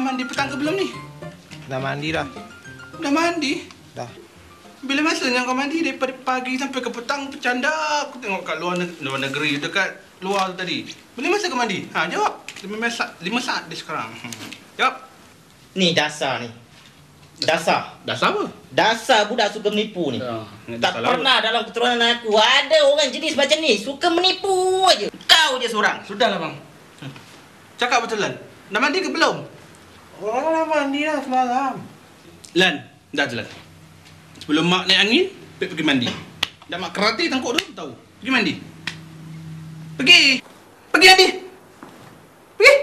mandi petang ke belum ni? Dah mandi dah. Dah mandi? Dah. Bila masanya kau mandi daripada pagi sampai ke petang bercanda? Aku tengok kat luar negeri dekat luar tu tadi. Bila masa kau mandi? Ha, jawab. 5 saat dia sekarang. Jawab. Ni dasar ni. Dasar. Dasar apa? Dasar budak suka menipu ni. Tak pernah dalam keturunan aku ada orang jenis macam ni. Suka menipu aja. Kau je seorang. Sudahlah bang. Cakap betulan. Dah mandi ke belum? Orang dah mandi dah semalam. Lan, dah je Lan. Sebelum mak naik angin, pergi mandi. Dah mak karate tangkuk tu, tahu. Pergi mandi. Pergi. Pergi mandi. Pergi.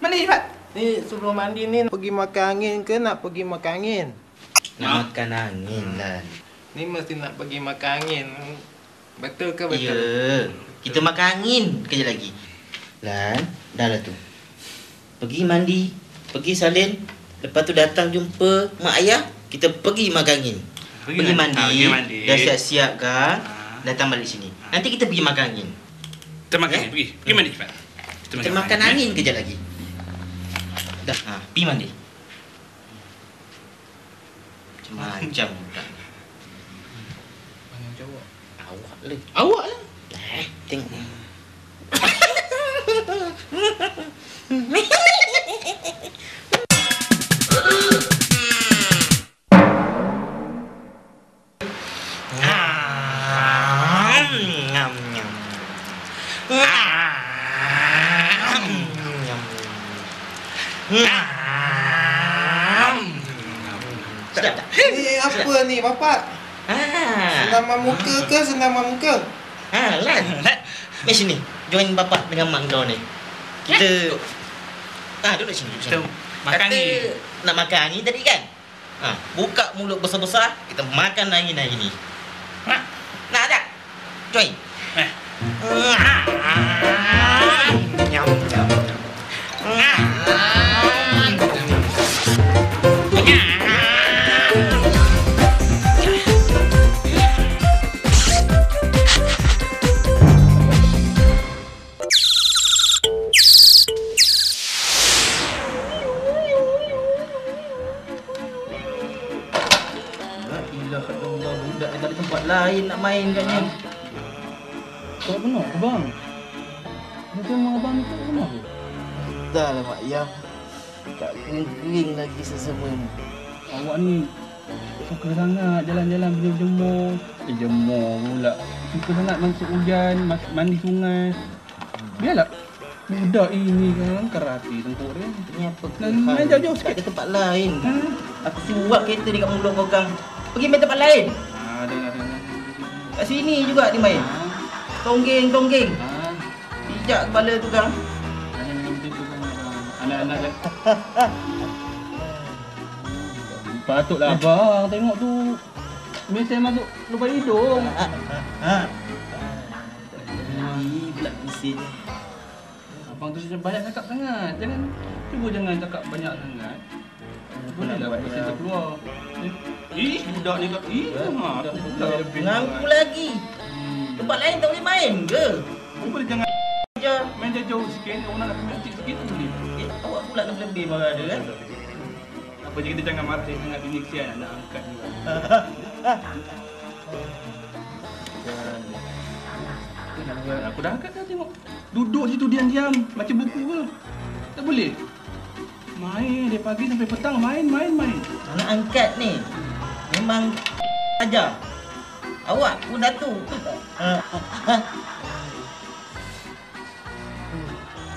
Mandi cepat. Ni sebelum mandi ni pergi makan angin ke nak pergi makan angin? Nak makan angin Lan. Ni mesti nak pergi makan angin. Betul ke betul? Ya. Kita makan angin kejap lagi. Lan, dah lah tu. Pergi mandi, pergi salin, lepas tu datang jumpa mak ayah, kita pergi makan angin. Pergi mandi. Dah siap-siap kan? Datang balik sini. Nanti kita pergi makan angin. Kita makan angin, pergi. Pergi mandi cepat. Kita makan angin kejap lagi. Dah, pergi mandi. Macam-macam budak ni. Mana jawab? Awak lah. Awak lah. Tengok. Sedap tak? Ni apa ni bapak? Senaman muka ke senaman muka? Lan. Mari sini. Join bapak dengan mak kau ni. Kita duduk sini. Kita makan Kata angin. nak makan angin tadi kan? Buka mulut besar-besar, kita makan angin hari ni. Nak tak? Join. Nyam nyam. Budak daripada tempat lain nak main katnya. Tak benar ke bang? Macam abang tu benar ke? Dah lah Mak Yam. Tak kering lagi sesama ni. Awak ni suka sangat jalan-jalan berjemur. Jemur pula. Suka sangat masuk hujan, mandi sungai. Biarlah. Budak ini kan karate tengkuk dia. Ni apa ke? Main jauh-jauh sikit. Ke tempat lain. Aku suap kereta dekat mulut kau kang. Pergi main tempat lain. Dah. Kat sini juga dia main. Tonggeng. Pijak kepala tu kang. Jangan macam tu kan abang. Anak-anak kan. Patutlah abang tengok tu. Mesin masuk lubang hidung. Ni pula mesin. Abang tu banyak cakap sangat. Jangan cakap banyak sangat. Bolehlah mesin tu keluar. Budak ni kat. Ngaku lagi. Tempat lain tak boleh main ke? Boleh jangan Je. main jauh sikit. Orang nak main sikit tu boleh. Awak pula lebih marah dia kan? Apa je kita jangan marah dia sangat. Ini kesian nak angkat juga. Aku dah angkat dah tengok. Duduk situ diam-diam. Baca buku ke. Tak boleh. Main dari pagi sampai petang. Main. Nak angkat ni. Memang ajar. Awak pun datu.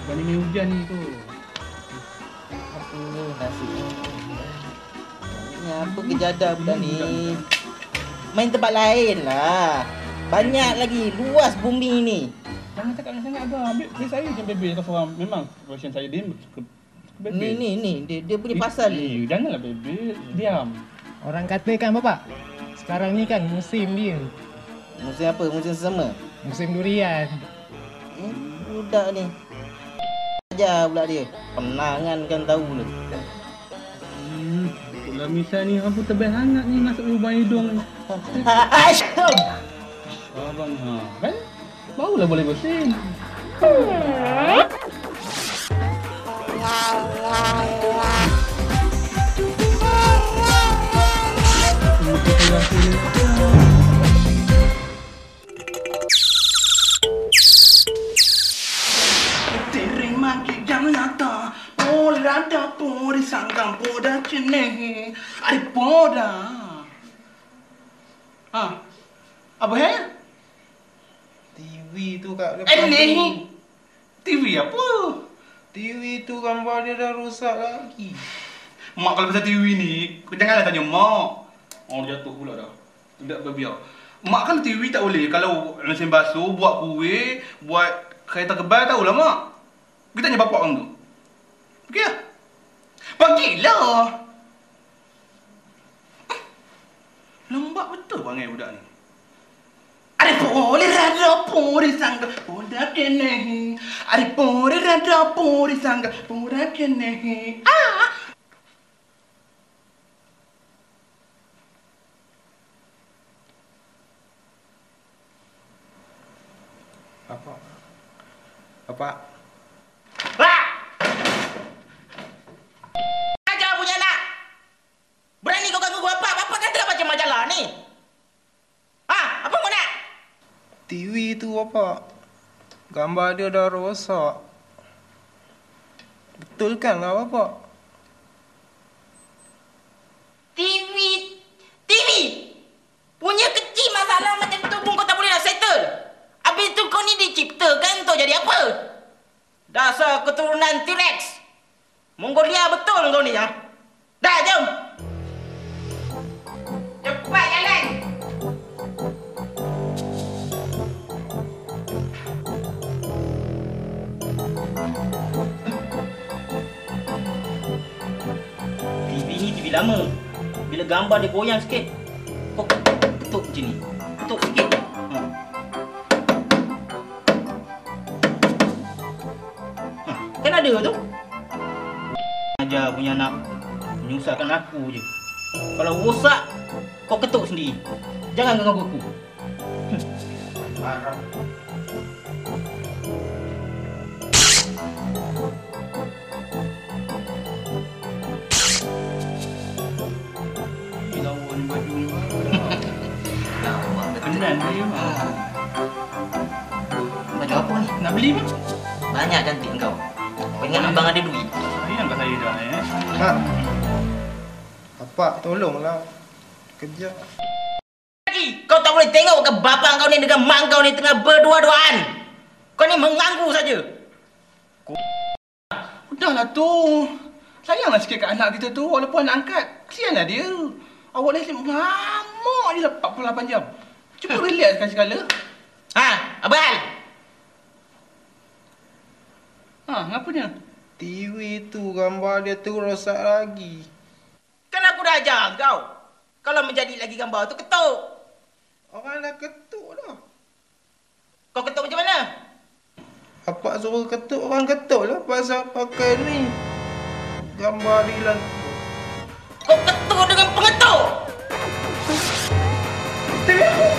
Bukan ni hujan ni tu. Apa nasib ni? Ni apa kejadah budak ni? Main tempat lain lah. Banyak lagi. Luas bumi ni. Jangan cakap sangat abang. Saya je bebel kau seorang. Memang profession saya dia suka bebel. Ni. Dia punya pasal ni. Janganlah bebel. Diam. Orang kata kan bapak, sekarang ni kan musim dia. Musim apa? Musim sesama? Musim durian. Budak ni. Ajar pula dia. Penangan kan tahu lah. Itulah misal ni. Apa tebal sangat ni masuk lubang hidung ni. Asyum! Abang kan? Barulah boleh bersin. rada pori sangkam poda cene. Ada poda. Apa ya? TV tu kat depan tu. Ni. TV apa? TV tu gambar dia dah rosak lagi. Mak kalau pasal TV ni, janganlah tanya mak. Oh, jatuh pula dah. Tidak berbiar. Mak kan TV tak boleh. Kalau mesin basuh, buat kuih, buat kereta kebal, tahulah mak. Kita tanya bapak orang tu. Pergi lah. Pergilah. Lembab betul perangai budak ni. Ada pori rada pori sangga poda kene. Ada pori rada pori sangga poda kene. Apa? Ajar punya anak. Berani kau ganggu bapak. Bapak kan tengah baca majalah ni. Apa kau nak? TV tu apa? Gambar dia dah rosak. Betul kan lah bapak? TV. Punya kecil masalah macam tu pun kau tak boleh nak settle. Habis tu kau ni diciptakan untuk jadi apa? Dasar keturunan T-Rex. Mongolia betul kau ni ya. Dah jom. Cepat jalan. TV ni TV lama. Bila gambar dia goyang sikit, kau ketuk macam ni. Ketuk sikit. Kan ada tu. Ajar punya anak menyusahkan aku je. Kalau rosak, kau ketuk sendiri. Jangan ganggu aku. Marah. Lawa ni baju ni. Beneran dia. Baju apa ni? Nak beli ke? Banyak cantik kau. Kau ingat abang ada duit? Sayang kat saya dah Mak. Bapak tolonglah. Kejap. Lagi, kau tak boleh tengok ke bapa kau ni dengan mak kau ni tengah berdua-duaan. Kau ni mengganggu saja. Udahlah tu. Sayanglah sikit kat anak kita tu walaupun anak angkat. Kesianlah dia. Awak ni asyik mengamuk je lah 48 jam. Cuba relax sekali-sekala. Apa hal? Ngapanya? TV tu gambar dia tu rosak lagi. Kan aku dah ajar kau. Kalau menjadi lagi gambar tu ketuk. Orang dah ketuk dah. Kau ketuk macam mana? Bapak suruh ketuk, orang ketuk lah pasal pakai ni. Gambar Dilan. Kau ketuk dengan pengetuk. TV aku!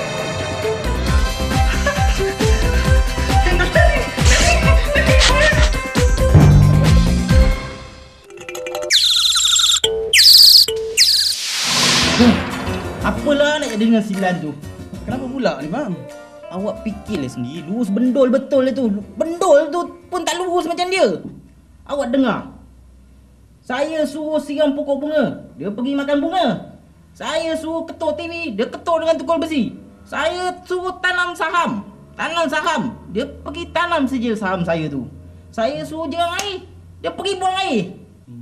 Apalah nak jadi dengan Silan tu? Kenapa pula ni bang? Awak fikirlah sendiri, lurus bendol betul tu. Bendol tu pun tak lurus macam dia. Awak dengar. Saya suruh siram pokok bunga, dia pergi makan bunga. Saya suruh ketuk TV, dia ketuk dengan tukul besi. Saya suruh tanam saham, dia pergi tanam saja saham saya tu. Saya suruh jerang air, dia pergi buang air.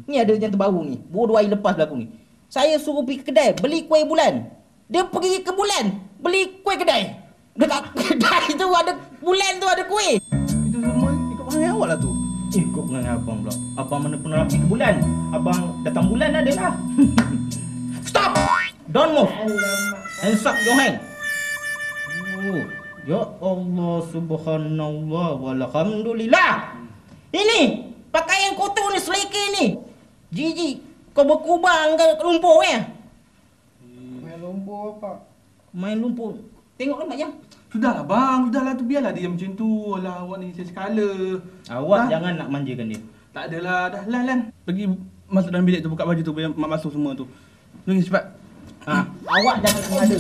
Ni ada yang terbaru ni, baru 2 hari lepas berlaku ni. Saya suruh pergi ke kedai, beli kuih bulan. Dia pergi ke bulan, beli kuih kedai. Dekat kedai tu ada bulan tu ada kuih. Itu semua ikut perangai awak lah tu. Kau perangai abang pula. Abang mana pernah pergi ke bulan. Abang datang bulan ada lah. Stop! Don't move. Hands up your hand. Oh, ya Allah subhanallah walhamdulillah. Ini pakaian kotor ni, selekeh ni. Jijik. Kau berkubang ke lumpur Main lumpur apa? Main lumpur. Tengoklah mak jam. Sudahlah bang, sudahlah tu biarlah dia macam tu. Alah awak ni sekala. Awak Dah. jangan nak manjakan dia. Tak adalah, dah Lan. Pergi masuk dalam bilik tu, buka baju tu, biar mak masuk semua tu. Pergi cepat. Awak jangan nak mengada.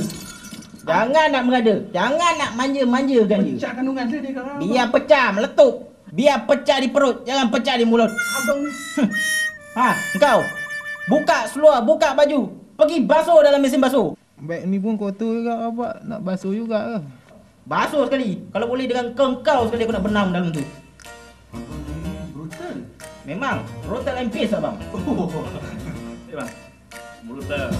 Jangan nak mengada. Jangan nak manja-manjakan dia. Pecah kandungan saya dia sekarang. Biar pecah, meletup. Biar pecah di perut, jangan pecah di mulut. Abang ni. Ha, engkau. Buka seluar, buka baju. Pergi basuh dalam mesin basuh. Beg ni pun kotor juga abang. Nak basuh juga ke? Basuh sekali. Kalau boleh dengan kau sekali aku nak benam dalam tu. Brutal. Memang. Brutal and pace abang. Eh bang. Brutal.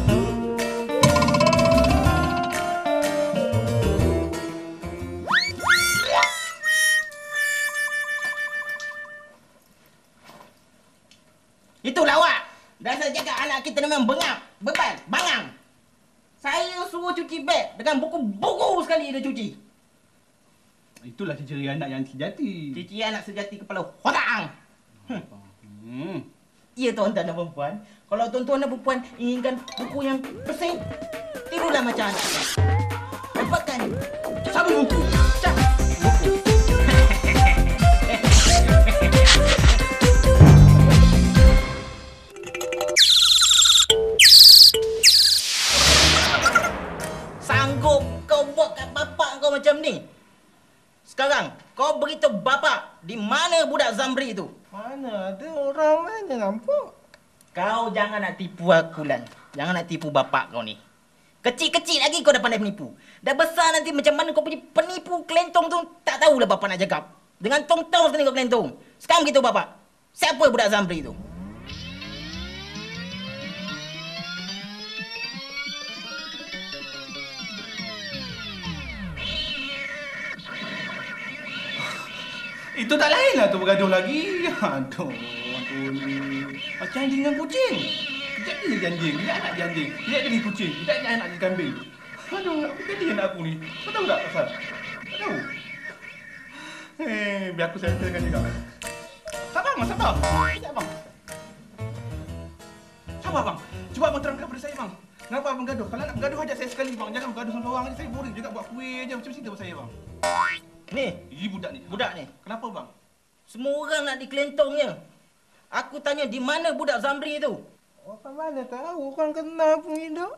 Itulah awak. Dah saya cakap anak kita ni memang bengap, bebal, bangang. Saya suruh cuci beg dengan buku-buku sekali dia cuci. Itulah ciri anak yang sejati. Cuci anak sejati kepala hotang. Ya tuan-tuan dan perempuan, kalau tuan-tuan dan perempuan inginkan buku yang bersih, tirulah macam anak saya. Dapatkan sabun buku. Buku. Sanggup kau buat kat bapak kau macam ni? Sekarang kau beritahu bapak di mana budak Zamri itu. Mana ada orang mana nampak? Kau jangan nak tipu aku, Lan. Jangan nak tipu bapak kau ni. Kecil-kecil lagi kau dah pandai menipu. Dah besar nanti macam mana kau punya penipu kelentong tu tak tahulah bapak nak cakap. Dengan tong-tong sekali kau kelentong. Sekarang beritahu bapak. Siapa budak Zamri itu? Itu tak lain lah tu bergaduh lagi. Aduh ni. Macam anjing dengan kucing. Kejap dia jadi anjing, kejap nak jadi anjing. Kejap jadi kucing, kejap nak jadi kambing. Aduh, apa jadi anak aku ni? Kau tahu tak pasal? Tak tahu. Biar aku settlekan juga. Sabar bang, sabar. Kejap bang. Sabar bang. Cuba abang terangkan kepada saya bang. Kenapa abang gaduh? Kalau nak bergaduh ajak saya sekali bang. Jangan bergaduh seorang-seorang je. Saya boring juga buat kuih je. Macam cerita pasal saya bang. Ni, Budak ni. budak ni. Kenapa bang? Semua orang nak dikelentongnya. Aku tanya di mana budak Zamri itu? Orang mana tahu, orang kenal pun hidup.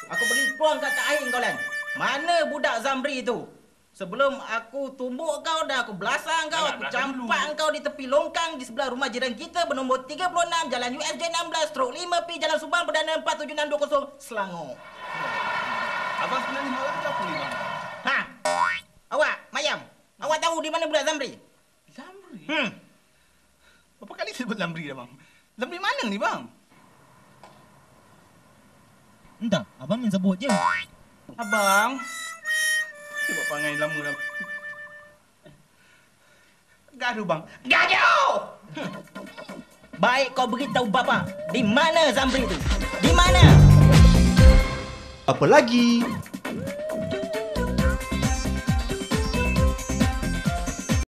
Aku bagi peluang kata air kau, Lan. Mana budak Zamri itu? Sebelum aku tumbuk kau dah aku belasang kau, Jangan, aku belasang campak kau di tepi longkang di sebelah rumah jiran kita bernombor 36 Jalan USJ 16/5P Jalan Subang Perdana 47620 Selangor. Abang sebenarnya malam macam apa ni bang? Ha? Awak, Mayam. Awak tahu di mana budak Zamri? Zamri? Berapa kali sebut Zamri dah bang? Zamri mana ni bang? Entah, abang main sebut je. Abang. Sebab perangai lama dah. Gaduh bang. Gaduh! Baik kau beritahu bapa, di mana Zamri itu? Di mana? Apa lagi?